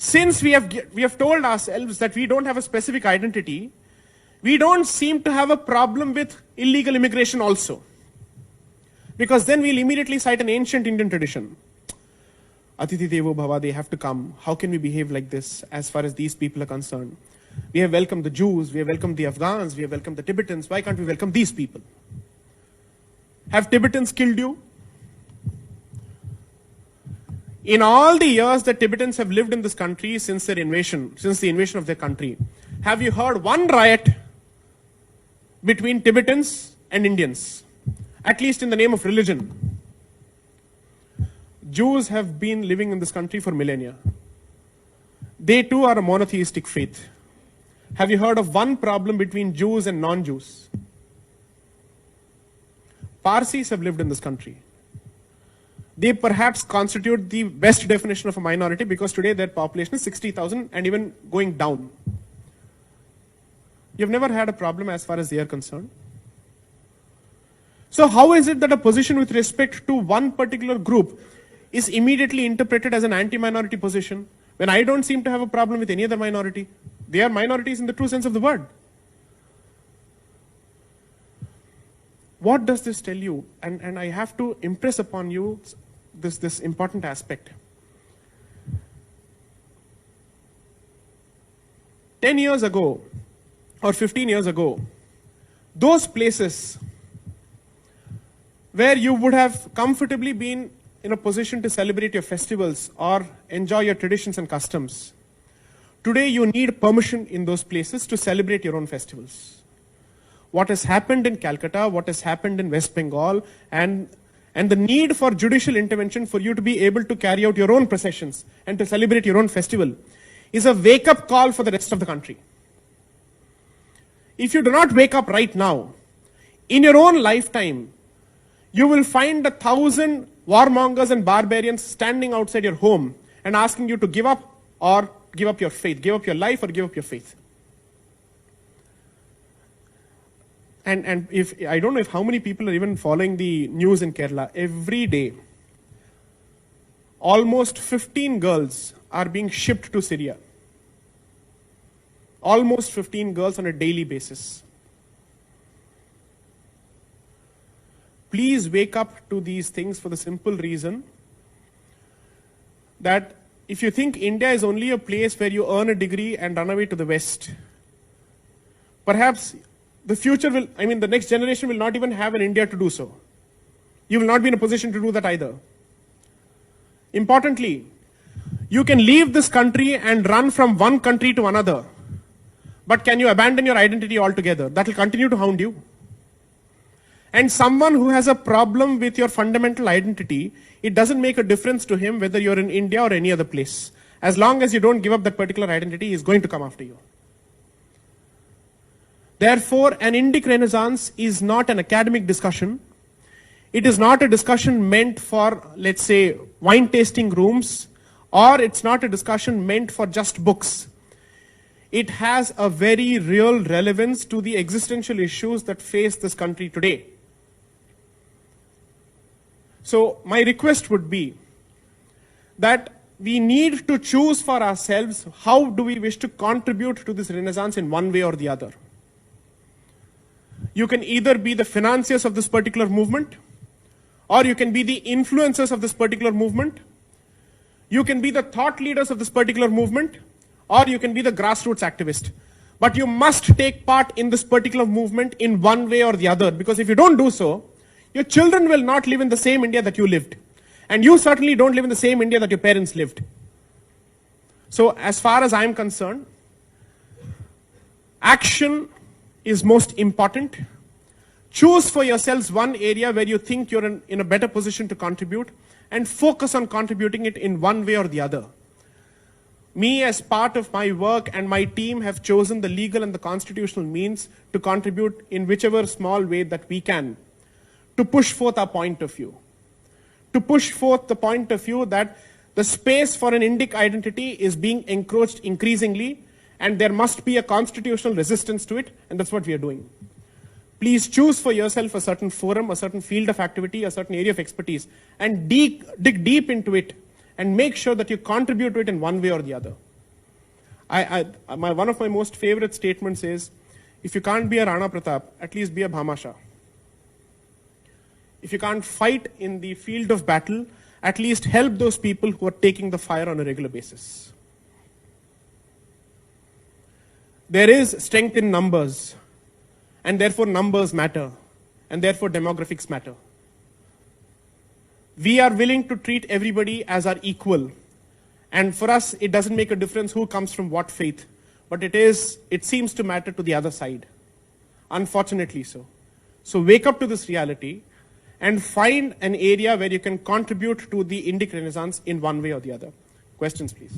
Since we have told ourselves that we don't have a specific identity, we don't seem to have a problem with illegal immigration also. Because then we'll immediately cite an ancient Indian tradition. Atithi Devo Bhava, they have to come. How can we behave like this as far as these people are concerned? We have welcomed the Jews, we have welcomed the Afghans, we have welcomed the Tibetans. Why can't we welcome these people? Have Tibetans killed you? In all the years that Tibetans have lived in this country since the invasion of their country, have you heard one riot between Tibetans and Indians? At least in the name of religion. Jews have been living in this country for millennia. They too are a monotheistic faith. Have you heard of one problem between Jews and non-Jews? Parsis have lived in this country. They perhaps constitute the best definition of a minority because today their population is 60,000 and even going down. You've never had a problem as far as they are concerned. So how is it that a position with respect to one particular group is immediately interpreted as an anti-minority position when I don't seem to have a problem with any other minority? They are minorities in the true sense of the word. What does this tell you? And I have to impress upon you this important aspect. 10 years ago or 15 years ago, those places where you would have comfortably been in a position to celebrate your festivals or enjoy your traditions and customs, today you need permission in those places to celebrate your own festivals. What has happened in Calcutta, what has happened in West Bengal, and the need for judicial intervention for you to be able to carry out your own processions and to celebrate your own festival is a wake-up call for the rest of the country. If you do not wake up right now, in your own lifetime, you will find 1,000 warmongers and barbarians standing outside your home and asking you to give up or give up your faith, give up your life or give up your faith. And if I don't know if how many people are even following the news in Kerala. Every day, almost 15 girls are being shipped to Syria. Almost 15 girls on a daily basis. Please wake up to these things for the simple reason that if you think India is only a place where you earn a degree and run away to the West, perhaps the future will, the next generation will not even have an India to do so. You will not be in a position to do that either. Importantly, you can leave this country and run from one country to another. But can you abandon your identity altogether? That will continue to hound you. And someone who has a problem with your fundamental identity, it doesn't make a difference to him whether you're in India or any other place. As long as you don't give up that particular identity, he's going to come after you. Therefore, an Indic Renaissance is not an academic discussion. It is not a discussion meant for, let's say, wine tasting rooms, or it's not a discussion meant for just books. It has a very real relevance to the existential issues that face this country today. So my request would be that we need to choose for ourselves how do we wish to contribute to this Renaissance in one way or the other. You can either be the financiers of this particular movement, or you can be the influencers of this particular movement. You can be the thought leaders of this particular movement, or you can be the grassroots activist. But you must take part in this particular movement in one way or the other, because if you don't do so, your children will not live in the same India that you lived. And you certainly don't live in the same India that your parents lived. So as far as I'm concerned, action is most important. Choose for yourselves one area where you think you're in a better position to contribute, and focus on contributing it in one way or the other. Me, as part of my work, and my team have chosen the legal and the constitutional means to contribute in whichever small way that we can, to push forth our point of view. To push forth the point of view that the space for an Indic identity is being encroached increasingly, and there must be a constitutional resistance to it, and that's what we are doing. Please choose for yourself a certain forum, a certain field of activity, a certain area of expertise, and dig deep into it, and make sure that you contribute to it in one way or the other. One of my most favorite statements is, if you can't be a Rana Pratap, at least be a Bhamasha. If you can't fight in the field of battle, at least help those people who are taking the fire on a regular basis. There is strength in numbers, and therefore numbers matter, and therefore demographics matter. We are willing to treat everybody as our equal. And for us, it doesn't make a difference who comes from what faith, but it seems to matter to the other side. Unfortunately so. So wake up to this reality and find an area where you can contribute to the Indic Renaissance in one way or the other. Questions, please.